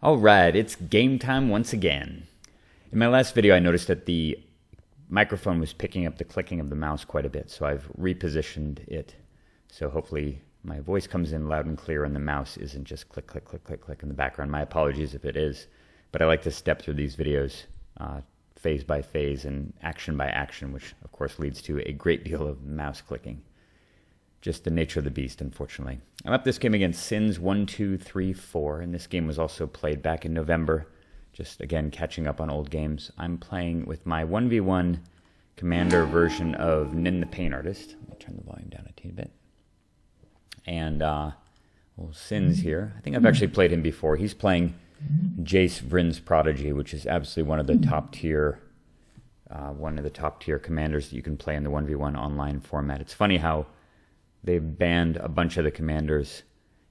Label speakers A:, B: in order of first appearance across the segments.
A: Alright, it's game time once again. In my last video I noticed that the microphone was picking up the clicking of the mouse quite a bit, so I've repositioned it. So hopefully my voice comes in loud and clear and the mouse isn't just click, click, click, click, click in the background. My apologies if it is, but I like to step through these videos phase by phase and action by action, which of course leads to a great deal of mouse clicking. Just the nature of the beast, unfortunately. I'm up this game against Sins 1, 2, 3, 4, and this game was also played back in November. Just, again, catching up on old games. I'm playing with my 1v1 commander version of Nin the Pain Artist. Let me turn the volume down a teeny bit. And, Sins here. I think I've actually played him before. He's playing Jace, Vryn's Prodigy, which is absolutely one of the top tier commanders that you can play in the 1v1 online format. It's funny how they've banned a bunch of the commanders,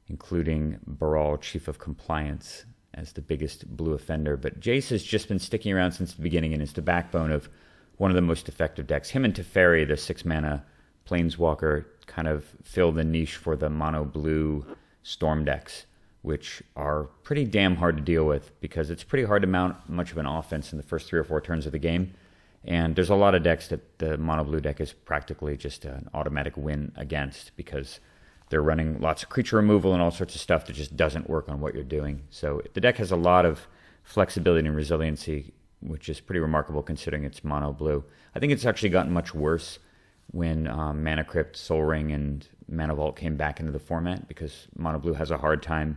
A: including Baral, Chief of Compliance, as the biggest blue offender. But Jace has just been sticking around since the beginning and is the backbone of one of the most effective decks. Him and Teferi, the 6-mana Planeswalker, kind of fill the niche for the mono-blue Storm decks, which are pretty damn hard to deal with because it's pretty hard to mount much of an offense in the first 3 or 4 turns of the game. And there's a lot of decks that the mono-blue deck is practically just an automatic win against because they're running lots of creature removal and all sorts of stuff that just doesn't work on what you're doing. So the deck has a lot of flexibility and resiliency, which is pretty remarkable considering it's mono-blue. I think it's actually gotten much worse when Mana Crypt, Soul Ring, and Mana Vault came back into the format because mono-blue has a hard time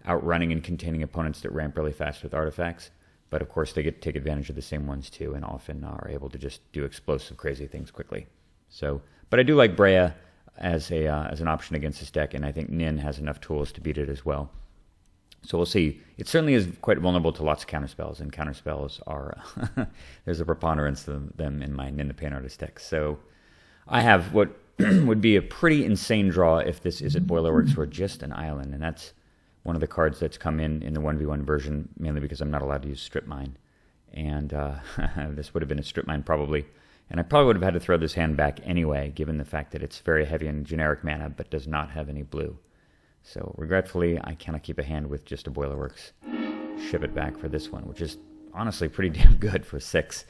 A: outrunning and containing opponents that ramp really fast with artifacts. But of course, they get to take advantage of the same ones too, and often are able to just do explosive, crazy things quickly. So, but I do like Brea as an option against this deck, and I think Nin has enough tools to beat it as well. So we'll see. It certainly is quite vulnerable to lots of counterspells, and counterspells are there's a preponderance of them in my Nin the Pain Artist deck. So I have what would be a pretty insane draw if this isn't Boilerworks or just an island, and that's one of the cards that's come in the 1v1 version, mainly because I'm not allowed to use Strip Mine. And this would have been a Strip Mine probably. And I probably would have had to throw this hand back anyway, given the fact that it's very heavy in generic mana, but does not have any blue. So regretfully, I cannot keep a hand with just a Boilerworks. Ship it back for this one, which is honestly pretty damn good for 6.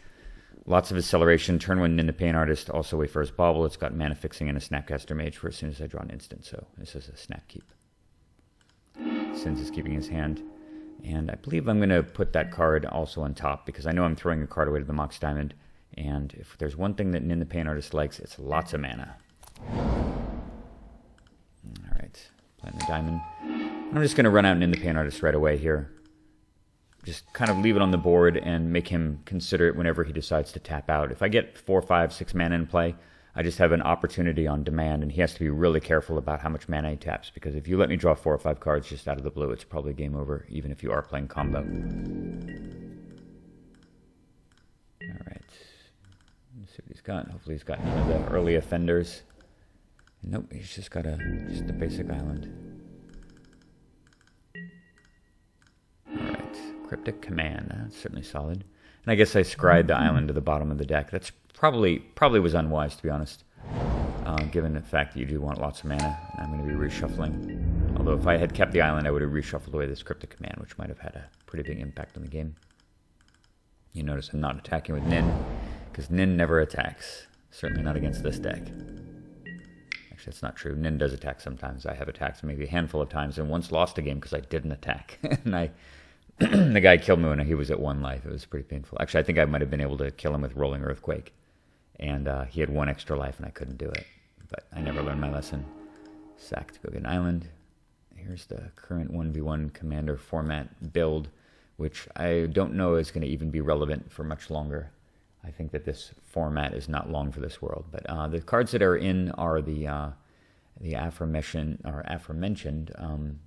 A: Lots of acceleration. Turn 1 Nin the Pain Artist, also wait for his bauble. It's got mana fixing and a Snapcaster Mage for as soon as I draw an instant, so this is a snap keep. Sins is keeping his hand. And I believe I'm going to put that card also on top because I know I'm throwing a card away to the Mox Diamond. And if there's one thing that Nin the Pain Artist likes, it's lots of mana. Alright, playing the diamond. I'm just going to run out Nin the Pain Artist right away here. Just kind of leave it on the board and make him consider it whenever he decides to tap out. If I get 4, 5, 6 mana in play, I just have an opportunity on demand, and he has to be really careful about how much mana he taps, because if you let me draw 4 or 5 cards just out of the blue, it's probably game over, even if you are playing combo. Alright. Let's see what he's got. Hopefully he's got none of the early offenders. Nope, he's just got just a basic island. Alright. Cryptic Command. That's certainly solid. And I guess I scried the island to the bottom of the deck. That's probably was unwise, to be honest, given the fact that you do want lots of mana. And I'm going to be reshuffling. Although if I had kept the island, I would have reshuffled away this Cryptic Command, which might have had a pretty big impact on the game. You notice I'm not attacking with Nin, because Nin never attacks. Certainly not against this deck. Actually, that's not true. Nin does attack sometimes. I have attacked maybe a handful of times, and once lost a game because I didn't attack. And the guy killed me when he was at 1 life. It was pretty painful. Actually, I think I might have been able to kill him with Rolling Earthquake. And he had 1 extra life, and I couldn't do it. But I never learned my lesson. Sack to go get an island. Here's the current 1v1 commander format build, which I don't know is going to even be relevant for much longer. I think that this format is not long for this world. But the cards that are in are the aforementioned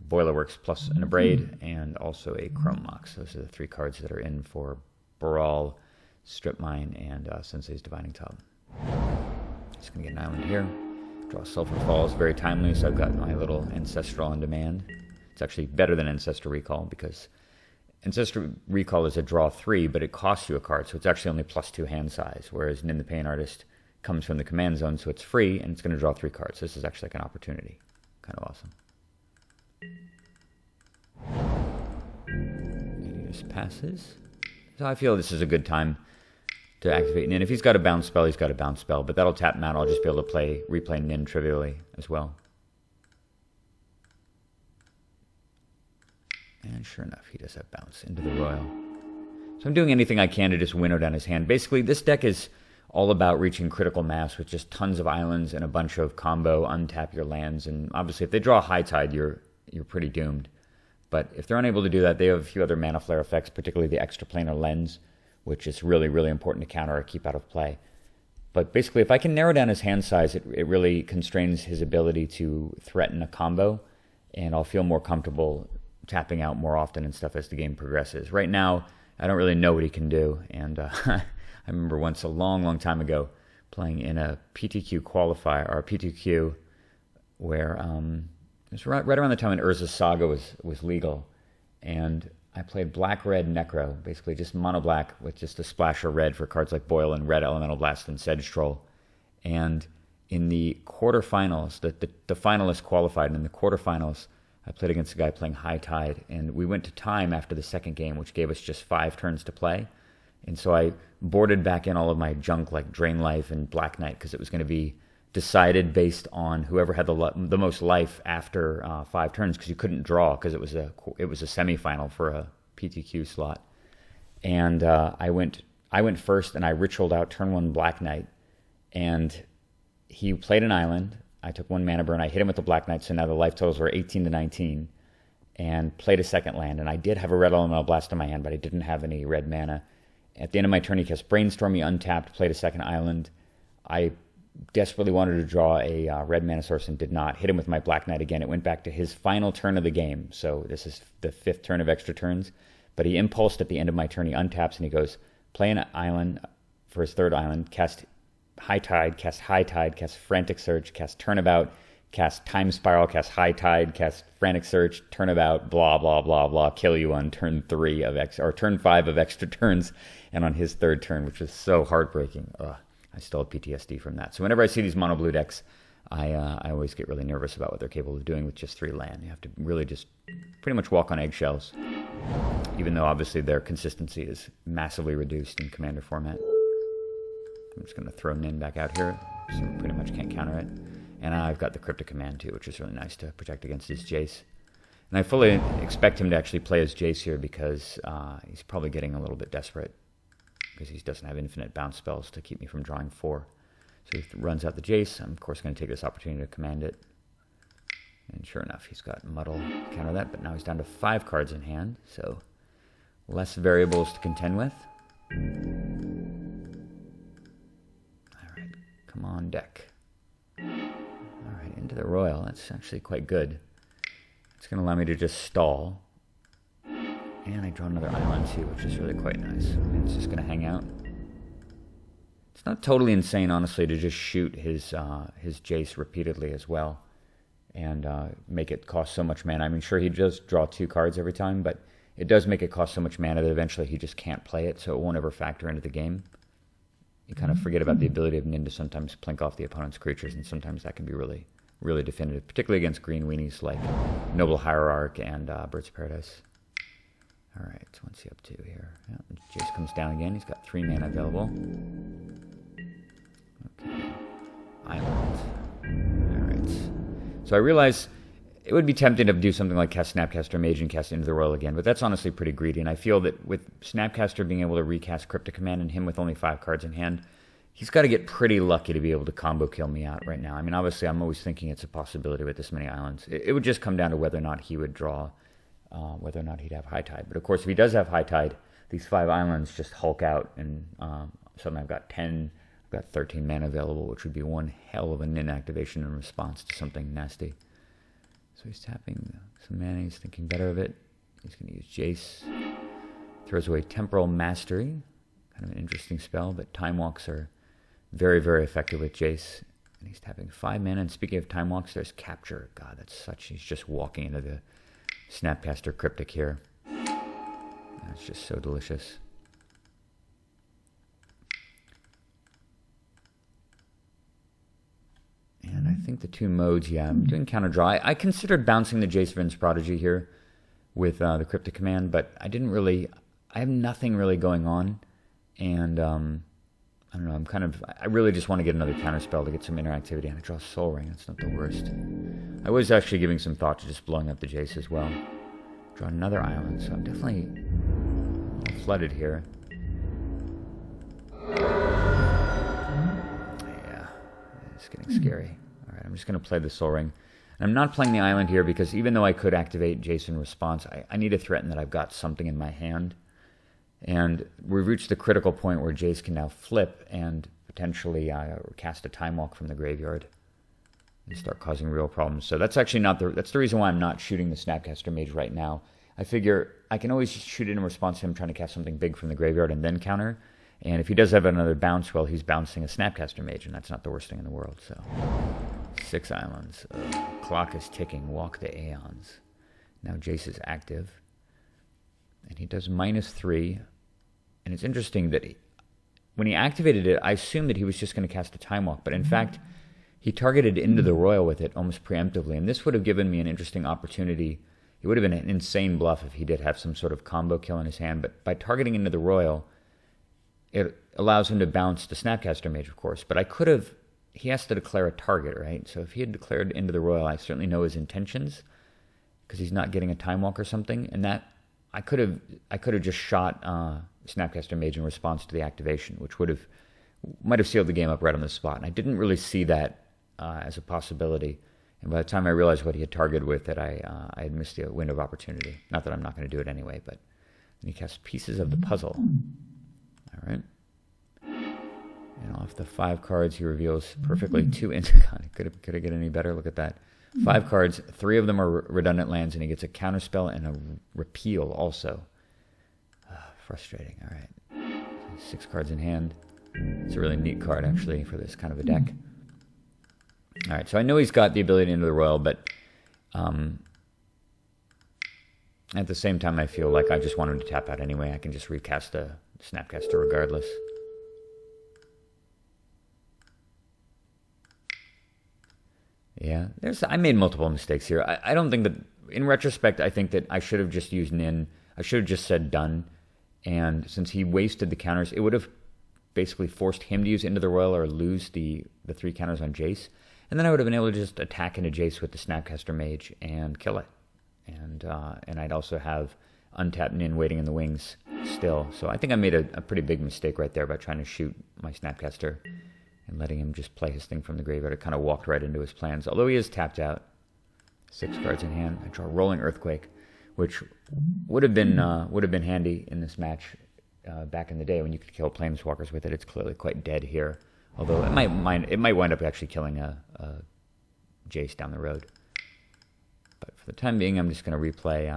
A: Boilerworks plus an Abrade and also a Chrome Mox. Those are the 3 cards that are in for Baral, Strip Mine, and Sensei's Divining Top. Just going to get an island here. Draw Sulphur Falls, very timely, so I've got my little Ancestral on demand. It's actually better than Ancestor Recall because Ancestor Recall is a draw 3, but it costs you a card, so it's actually only +2 hand size, whereas Nin the Pain Artist comes from the command zone, so it's free, and it's going to draw 3 cards. This is actually like an opportunity. Kind of awesome. Jace passes. So I feel this is a good time to activate Nin. If he's got a bounce spell, he's got a bounce spell, but that'll tap him out. I'll just be able to replay Nin trivially as well. And sure enough, he does have bounce into the Royal. So I'm doing anything I can to just winnow down his hand. Basically, this deck is all about reaching critical mass with just tons of islands and a bunch of combo, untap your lands. And obviously, if they draw High Tide, you're pretty doomed. But if they're unable to do that, they have a few other mana flare effects, particularly the extraplanar lens, which is really, really important to counter or keep out of play. But basically, if I can narrow down his hand size, it really constrains his ability to threaten a combo, and I'll feel more comfortable tapping out more often and stuff as the game progresses. Right now, I don't really know what he can do, and I remember once a long, long time ago playing in a PTQ qualifier, or a PTQ, where it was right around the time when Urza's Saga was legal, and I played black-red Necro, basically just mono-black with just a splash of red for cards like Boil and Red Elemental Blast and Sedge Troll. And in the quarterfinals, the finalists qualified, and in the quarterfinals, I played against a guy playing High Tide, and we went to time after the second game, which gave us just 5 turns to play. And so I boarded back in all of my junk like Drain Life and Black Knight, because it was going to be decided based on whoever had the most life after 5 turns, because you couldn't draw, because it was a semifinal for a PTQ slot. And I went first, and I ritualed out turn 1 Black Knight, and he played an island. I took 1 mana burn. I hit him with the Black Knight, so now the life totals were 18 to 19, and played a second land. And I did have a Red Elemental Blast in my hand, but I didn't have any red mana. At the end of my turn, he cast Brainstorm, he untapped, played a second island. I desperately wanted to draw a red mana source and did not. Hit him with my Black Knight again. It went back to his final turn of the game, so this is the 5th turn of extra turns. But he impulsed at the end of my turn. He untaps, and he goes, play an island for his 3rd island, cast High Tide, cast Frantic Search, cast Turnabout, cast Time Spiral, cast High Tide, cast Frantic Search, Turnabout, blah, blah, blah, blah, kill you on turn 5 of extra turns, and on his 3rd turn, which was so heartbreaking. Ugh, I still have PTSD from that. So whenever I see these mono blue decks, I always get really nervous about what they're capable of doing with just 3 land. You have to really just pretty much walk on eggshells, even though obviously their consistency is massively reduced in Commander format. I'm just going to throw Nin back out here, so we pretty much can't counter it. And I've got the Cryptic Command too, which is really nice to protect against his Jace. And I fully expect him to actually play as Jace here, because he's probably getting a little bit desperate, because he doesn't have infinite bounce spells to keep me from drawing 4. So he runs out the Jace. I'm of course going to take this opportunity to command it. And sure enough, he's got Muddle to counter that, but now he's down to 5 cards in hand, so less variables to contend with. Come on, deck. All right, into the Royal. That's actually quite good. It's going to allow me to just stall. And I draw another island too, which is really quite nice. And it's just going to hang out. It's not totally insane, honestly, to just shoot his Jace repeatedly as well, and make it cost so much mana. I mean, sure, he does draw 2 cards every time, but it does make it cost so much mana that eventually he just can't play it, so it won't ever factor into the game. You kind of forget about the ability of Nin to sometimes plink off the opponent's creatures, and sometimes that can be really, really definitive, particularly against green weenies like Noble Hierarch and Birds of Paradise. All right, so what's he up to here? Yeah, Jace comes down again. He's got 3 mana available. Okay, island. All right. So I realize it would be tempting to do something like cast Snapcaster Mage and cast Into the Royal again, but that's honestly pretty greedy, and I feel that with Snapcaster being able to recast Cryptic Command and him with only 5 cards in hand, he's got to get pretty lucky to be able to combo kill me out right now. I mean, obviously, I'm always thinking it's a possibility with this many islands. It would just come down to whether or not he would draw, whether or not he'd have High Tide. But of course, if he does have High Tide, these 5 islands just hulk out, and suddenly I've got 13 mana available, which would be one hell of an inactivation in response to something nasty. So he's tapping some mana, he's thinking better of it. He's going to use Jace. Throws away Temporal Mastery, kind of an interesting spell, but Time Walks are very, very effective with Jace. And he's tapping 5 mana, and speaking of Time Walks, there's Capture. God, he's just walking into the Snapcaster Cryptic here. That's just so delicious. And I think the 2 modes, yeah, I'm doing counter draw. I considered bouncing the Jace Vryn's Prodigy here with the Cryptic Command, but I didn't really. I have nothing really going on, and I don't know, I really just want to get another counterspell to get some interactivity, and I draw Soul Ring. That's not the worst. I was actually giving some thought to just blowing up the Jace as well. Draw another island, so I'm definitely flooded here. Yeah, it's getting scary. All right, I'm just going to play the Soul Ring. And I'm not playing the island here because even though I could activate Jace in response, I need to threaten that I've got something in my hand. And we've reached the critical point where Jace can now flip and potentially cast a Time Walk from the graveyard and start causing real problems. So that's actually that's the reason why I'm not shooting the Snapcaster Mage right now. I figure I can always just shoot it in response to him trying to cast something big from the graveyard and then counter. And if he does have another bounce, well, he's bouncing a Snapcaster Mage, and that's not the worst thing in the world. So 6 islands. Clock is ticking. Walk the Aeons. Now Jace is active. And he does -3. And it's interesting that when he activated it, I assumed that he was just going to cast a Time Walk. But in fact, he targeted into the Royal with it almost preemptively. And this would have given me an interesting opportunity. It would have been an insane bluff if he did have some sort of combo kill in his hand. But by targeting into the Royal, it allows him to bounce the Snapcaster Mage, of course. But he has to declare a target, right? So if he had declared into the Royal, I certainly know his intentions because he's not getting a Time Walk or something. And that I could have just shot Snapcaster Mage in response to the activation, which might have sealed the game up right on the spot. And I didn't really see that as a possibility. And by the time I realized what he had targeted with it, I had missed the window of opportunity. Not that I'm not going to do it anyway, but then he casts Pieces of the Puzzle. All right. And off the 5 cards, he reveals perfectly 2 God, could it get any better? Look at that. 5 cards, 3 of them are redundant lands, and he gets a counterspell and a repeal also. Frustrating. All right. 6 cards in hand. It's a really neat card, actually, for this kind of a deck. All right, so I know he's got the ability into the Royal, but at the same time, I feel like I just want him to tap out anyway. I can just recast a Snapcaster regardless. Yeah, I made multiple mistakes here. I don't think that, in retrospect, I think that I should have just used Nin. I should have just said done. And since he wasted the counters, it would have basically forced him to use Into the Royal or lose the 3 counters on Jace. And then I would have been able to just attack into Jace with the Snapcaster Mage and kill it. And I'd also have untapped Nin waiting in the wings still. So I think I made a pretty big mistake right there by trying to shoot my Snapcaster and letting him just play his thing from the graveyard. It kind of walked right into his plans. Although he is tapped out. 6 cards in hand. I draw Rolling Earthquake, which would have been handy in this match back in the day when you could kill Planeswalkers with it. It's clearly quite dead here. Although it might wind up actually killing a Jace down the road. But for the time being, I'm just going to replay.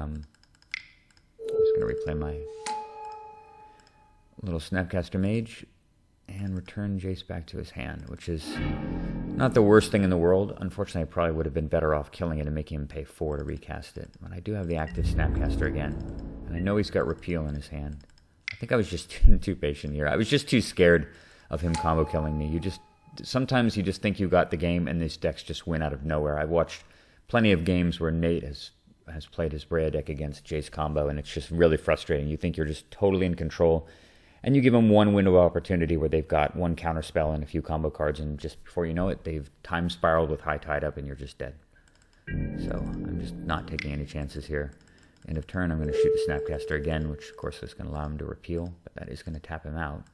A: My little Snapcaster Mage and return Jace back to his hand, which is not the worst thing in the world. Unfortunately, I probably would have been better off killing it and making him pay 4 to recast it. But I do have the active Snapcaster again, and I know he's got Repeal in his hand. I think I was just too patient here. I was just too scared of him combo killing me. Sometimes you just think you got the game, and these decks just win out of nowhere. I've watched plenty of games where Nate has played his Brea deck against Jace combo, and it's just really frustrating. You think you're just totally in control, and you give them one window of opportunity where they've got one counter spell and a few combo cards, and just before you know it, they've time spiraled with High Tide up, and you're just dead. So I'm just not taking any chances here. End of turn, I'm going to shoot the Snapcaster again, which of course is going to allow him to repeal, but that is going to tap him out.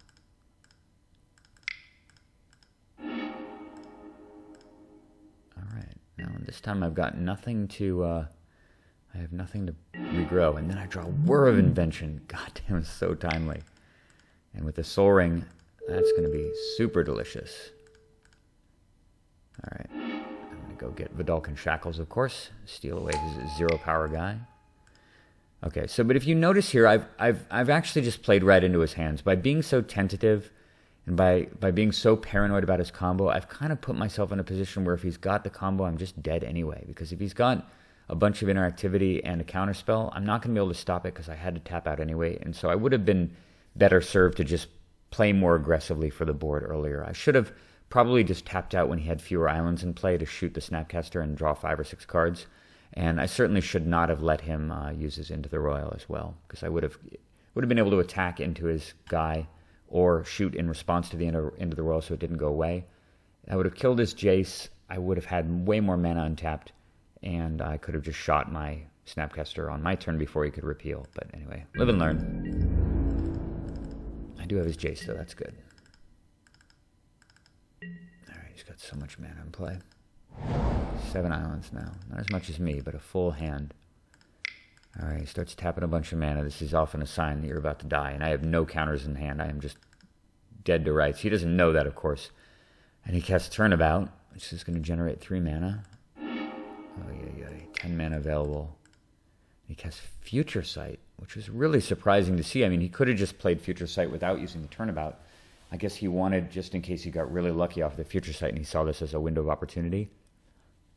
A: Alright, now this time I've got nothing to, I have nothing to regrow, and then I draw Whir of Invention. God damn, it's so timely. And with the Soul Ring, that's going to be super delicious. Alright, I'm going to go get Vidalcan Shackles, of course, steal away his 0 power guy. Okay, so but if you notice here, I've actually just played right into his hands. By being so tentative and by being so paranoid about his combo, I've kind of put myself in a position where if he's got the combo, I'm just dead anyway. Because if he's got a bunch of interactivity and a counterspell, I'm not going to be able to stop it because I had to tap out anyway. And so I would have been better served to just play more aggressively for the board earlier. I should have probably just tapped out when he had fewer islands in play to shoot the Snapcaster and draw 5 or 6 cards. And I certainly should not have let him use his Into the Royal as well, because I would have Would have been able to attack into his guy or shoot in response to the end of the roll so it didn't go away. I would have killed his Jace. I would have had way more mana untapped, and I could have just shot my Snapcaster on my turn before he could repeal. But anyway, live and learn. I do have his Jace, though. That's good. All right, he's got so much mana in play. 7 islands now. Not as much as me, but a full hand. All right, he starts tapping a bunch of mana. This is often a sign that you're about to die, and I have no counters in hand. I am just dead to rights. He doesn't know that, of course. And he casts Turnabout, which is going to generate 3 mana. Oh, yeah. 10 mana available. He casts Future Sight, which was really surprising to see. I mean, he could have just played Future Sight without using the Turnabout. I guess he wanted, just in case he got really lucky off the Future Sight, and he saw this as a window of opportunity.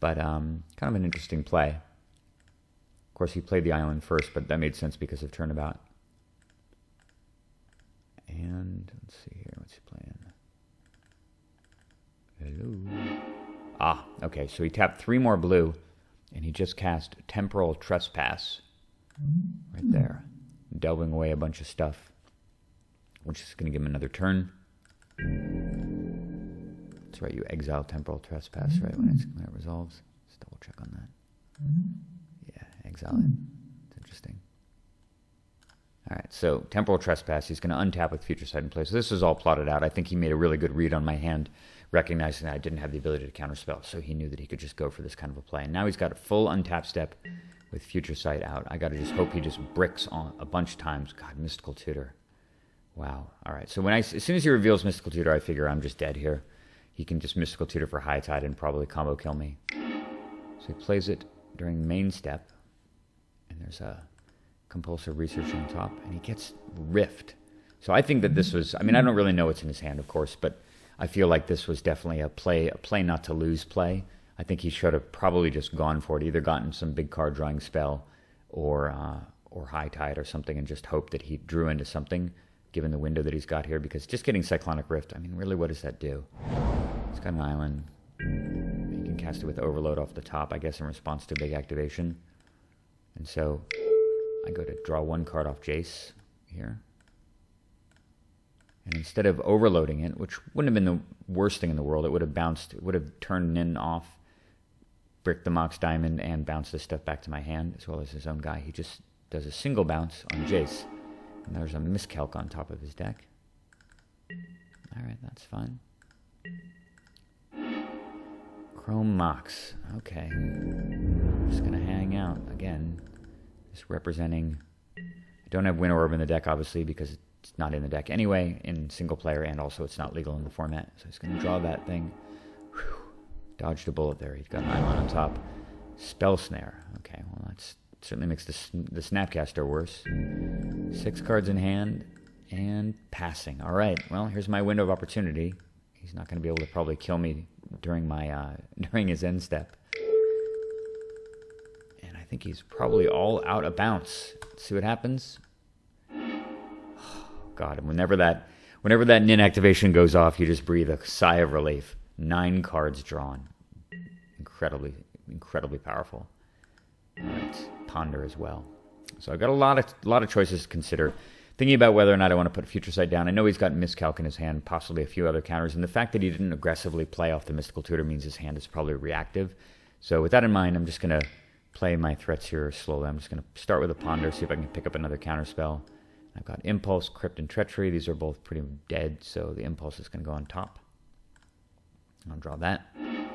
A: But kind of an interesting play. Of course, he played the island first, but that made sense because of Turnabout. And let's see here. What's he playing? Hello. Ah, okay. So he tapped 3 more blue, and he just cast Temporal Trespass right there, delving away a bunch of stuff, which is going to give him another turn. That's right. You exile Temporal Trespass, right, when it resolves. Let's double check on that. Exile it. It's interesting. All right, so Temporal Trespass, he's going to untap with Future Sight in place. So this is all plotted out. I think he made a really good read on my hand, recognizing that I didn't have the ability to counterspell, so he knew that he could just go for this kind of a play. And now he's got a full untap step with Future Sight out. I got to just hope he just bricks on a bunch of times. God, Mystical Tutor. Wow. All right, so as soon as he reveals Mystical Tutor, I figure I'm just dead here. He can just Mystical Tutor for High Tide and probably combo kill me. So he plays it during main step. And there's a Compulsive Research on top, and he gets Rift. So I think that this was, I mean, I don't really know what's in his hand, of course, but I feel like this was definitely a play not to lose play. I think he should have probably just gone for it, either gotten some big card drawing spell or High Tide or something, and just hope that he drew into something, given the window that he's got here, because just getting Cyclonic Rift, I mean, really, what does that do? He's got an island. He can cast it with Overload off the top, I guess, in response to big activation. And so I go to draw 1 card off Jace here. And instead of overloading it, which wouldn't have been the worst thing in the world, it would have bounced, it would have turned Nin off, bricked the Mox Diamond, and bounced this stuff back to my hand, as well as his own guy. He just does a single bounce on Jace. And there's a miscalc on top of his deck. Alright, that's fine. Chrome Mox. Okay. I'm just going to hang out again. Just representing... I don't have Winter Orb in the deck, obviously, because it's not in the deck anyway, in single player, and also it's not legal in the format. So he's going to draw that thing. Whew. Dodged a bullet there. He's got an island on top. Spell Snare. Okay, well, that certainly makes the Snapcaster worse. 6 cards in hand, and passing. All right, well, here's my window of opportunity. He's not going to be able to probably kill me during my during his end step. And I think he's probably all out of bounce. Let's see what happens. Oh, God, and whenever that Nin activation goes off, you just breathe a sigh of relief. 9 cards drawn. Incredibly powerful. All right, Ponder as well. So I've got a lot of choices to consider. Thinking about whether or not I want to put Future Sight down. I know he's got Miscalc in his hand, possibly a few other counters, and the fact that he didn't aggressively play off the Mystical Tutor means his hand is probably reactive. So with that in mind, I'm just going to play my threats here slowly. I'm just going to start with a Ponder, see if I can pick up another counter spell. I've got Impulse, Crypt, and Treachery. These are both pretty dead, so the Impulse is going to go on top. I'll draw that. And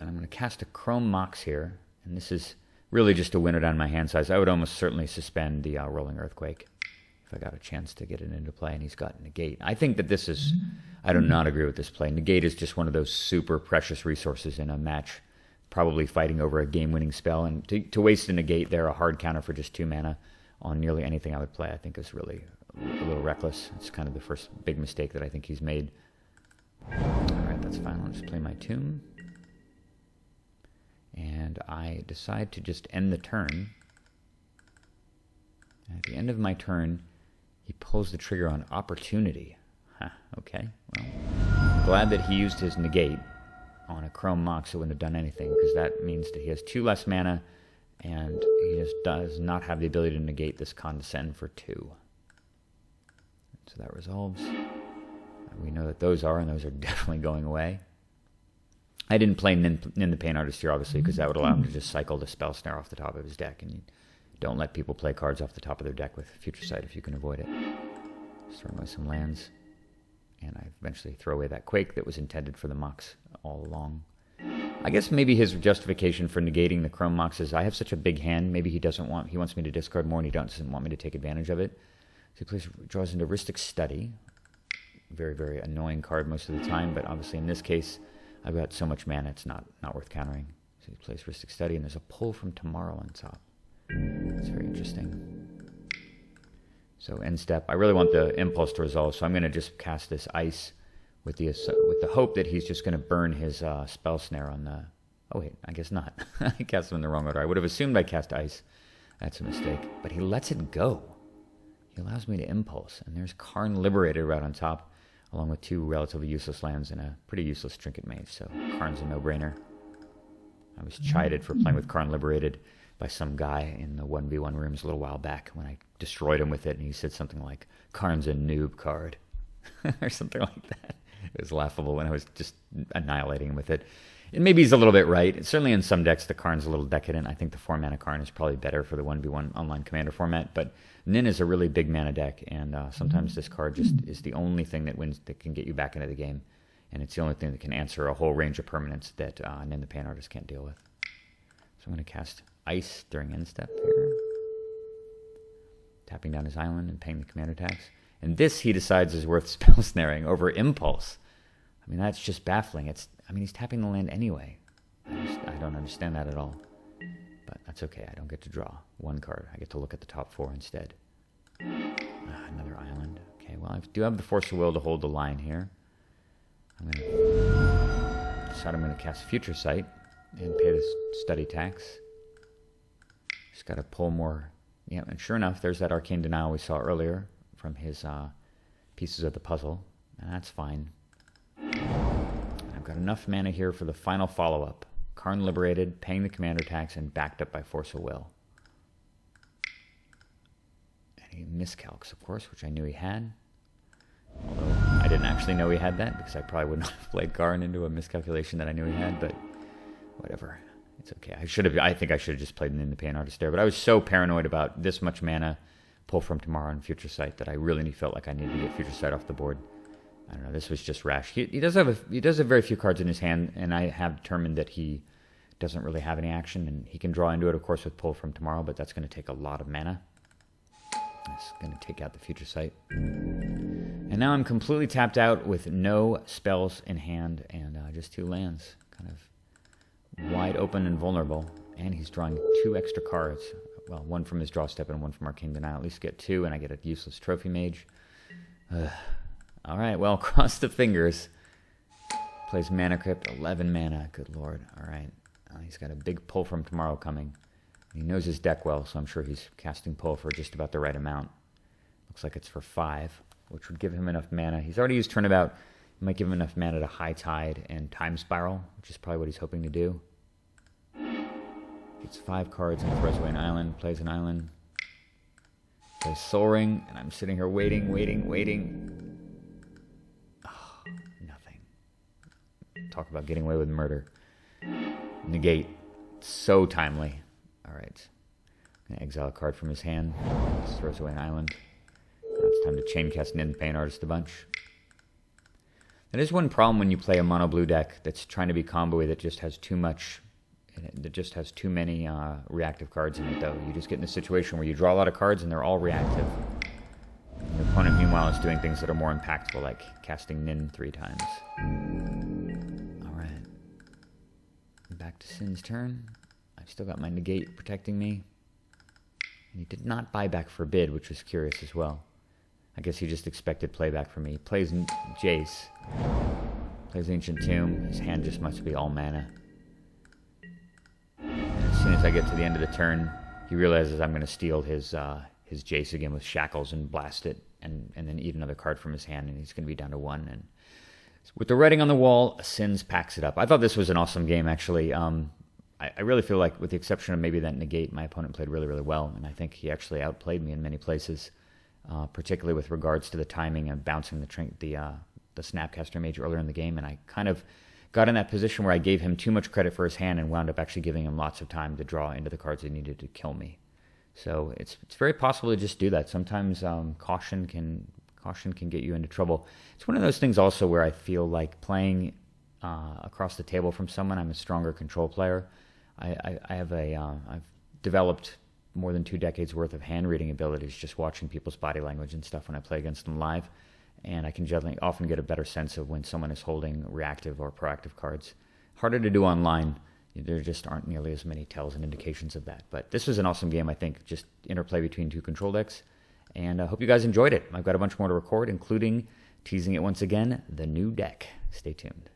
A: I'm going to cast a Chrome Mox here, and this is really just to winnow down my hand size. I would almost certainly suspend the Rolling Earthquake if I got a chance to get it into play, and he's got Negate. I think that this is... I do not agree with this play. Negate is just one of those super precious resources in a match, probably fighting over a game-winning spell, and to waste a Negate there, a hard counter for just 2 mana on nearly anything I would play, I think is really a little reckless. It's kind of the first big mistake that I think he's made. Alright, that's fine. I'll just play my Tomb. And I decide to just end the turn. And at the end of my turn, he pulls the trigger on Opportunity. Huh, okay. Well, glad that he used his Negate on a Chrome Mox, so it wouldn't have done anything, because that means that he has 2 less mana, And he just does not have the ability to negate this Condescend for 2. So that resolves. We know that those are, and those are definitely going away. I didn't play Nin the Pain Artist here, obviously, because that would allow him to just cycle the Spell Snare off the top of his deck, and you don't let people play cards off the top of their deck with Future Sight if you can avoid it. Just throwing away some lands, and I eventually throw away that Quake that was intended for the Mox all along. I guess maybe his justification for negating the Chrome Mox is I have such a big hand, maybe he wants me to discard more and he doesn't want me to take advantage of it. So he draws into Rhystic Study. Very, very annoying card most of the time, but obviously in this case, I've got so much mana, it's not worth countering. So he plays Rhystic Study, and there's a pull from Tomorrow on top. It's very interesting. So end step, I really want the Impulse to resolve, so I'm going to just cast this Ice with the hope that he's just going to burn his Spell Snare on the... Oh wait, I guess not. I cast them in the wrong order. I would have assumed I cast Ice. That's a mistake. But he lets it go. He allows me to Impulse, and there's Karn Liberated right on top, along with 2 relatively useless lands and a pretty useless Trinket Mage, so Karn's a no-brainer. I was chided for playing with Karn Liberated by some guy in the 1v1 rooms a little while back when I destroyed him with it, and he said something like, Karn's a noob card, or something like that. It was laughable when I was just annihilating him with it. And maybe he's a little bit right. Certainly in some decks, the Karn's a little decadent. I think the 4-mana Karn is probably better for the 1v1 online commander format, but Nin is a really big mana deck, and sometimes this card just is the only thing that can get you back into the game, and it's the only thing that can answer a whole range of permanents that Nin the Pain Artist can't deal with. So I'm going to cast Ice during end step here, tapping down his island and paying the commander tax. And this, he decides, is worth Spell Snaring over Impulse. I mean, that's just baffling. He's tapping the land anyway. I don't understand that at all. But that's okay. I don't get to draw 1 card. I get to look at the top 4 instead. Another island. Okay, well, I do have the Force of Will to hold the line here. I'm going to cast Future Sight and pay this Study tax. Just got to pull more. Yeah, and sure enough, there's that Arcane Denial we saw earlier from his pieces of the puzzle, and that's fine. I've got enough mana here for the final follow-up. Karn Liberated, paying the commander tax, and backed up by Force of Will. And he miscalcs, of course, which I knew he had. Although I didn't actually know he had that, because I probably would not have played Karn into a miscalculation that I knew he had, but whatever. It's okay. I think I should have just played Nin the Pain Artist there, but I was so paranoid about this much mana, pull from Tomorrow and Future Sight, that I really felt like I needed to get Future Sight off the board. I don't know, this was just rash. He does have very few cards in his hand, and I have determined that he doesn't really have any action, and he can draw into it, of course, with pull from Tomorrow, but that's going to take a lot of mana. It's going to take out the Future Sight. And now I'm completely tapped out with no spells in hand and just 2 lands. Kind of wide open and vulnerable. And he's drawing 2 extra cards. Well, 1 from his draw step and 1 from Arcane Denial. At least get 2, and I get a useless Trophy Mage. All right, well, cross the fingers. Plays Mana Crypt, 11 mana. Good lord. All right. He's got a big pull from Tomorrow coming. He knows his deck well, so I'm sure he's casting pull for just about the right amount. Looks like it's for 5, which would give him enough mana. He's already used Turnabout. It might give him enough mana to High Tide and Time Spiral, which is probably what he's hoping to do. Gets 5 cards and throws away an island. Plays an island. Plays Soul Ring, and I'm sitting here waiting. Oh, nothing. Talk about getting away with murder. Negate. So timely. All right. I'm going to exile a card from his hand. Just throws away an island. Now it's time to chain cast Nin the Pain Artist a bunch. That is one problem when you play a mono blue deck that's trying to be combo-y that just has too much, that just has too many reactive cards in it, though. You just get in a situation where you draw a lot of cards and they're all reactive. And your opponent, meanwhile, is doing things that are more impactful, like casting Nin 3 times. All right. Back to Sin's turn. I've still got my negate protecting me. And he did not buy back Forbid, which was curious as well. I guess he just expected playback from me. He plays Jace. Plays Ancient Tomb. His hand just must be all mana. And as soon as I get to the end of the turn, he realizes I'm going to steal his Jace again with Shackles and blast it, and then eat another card from his hand, and he's going to be down to 1. And with the writing on the wall, Sins packs it up. I thought this was an awesome game, actually. I really feel like, with the exception of maybe that negate, my opponent played really, really well, and I think he actually outplayed me in many places, particularly with regards to the timing and bouncing the Snapcaster Mage earlier in the game, and I kind of got in that position where I gave him too much credit for his hand and wound up actually giving him lots of time to draw into the cards he needed to kill me. So it's very possible to just do that. Sometimes caution can get you into trouble. It's one of those things also where I feel like playing across the table from someone, I'm a stronger control player. I've developed more than 2 decades worth of hand reading abilities just watching people's body language and stuff when I play against them live. And I can generally often get a better sense of when someone is holding reactive or proactive cards. Harder to do online. There just aren't nearly as many tells and indications of that. But this was an awesome game, I think, just interplay between 2 control decks. And I hope you guys enjoyed it. I've got a bunch more to record, including teasing it once again, the new deck. Stay tuned.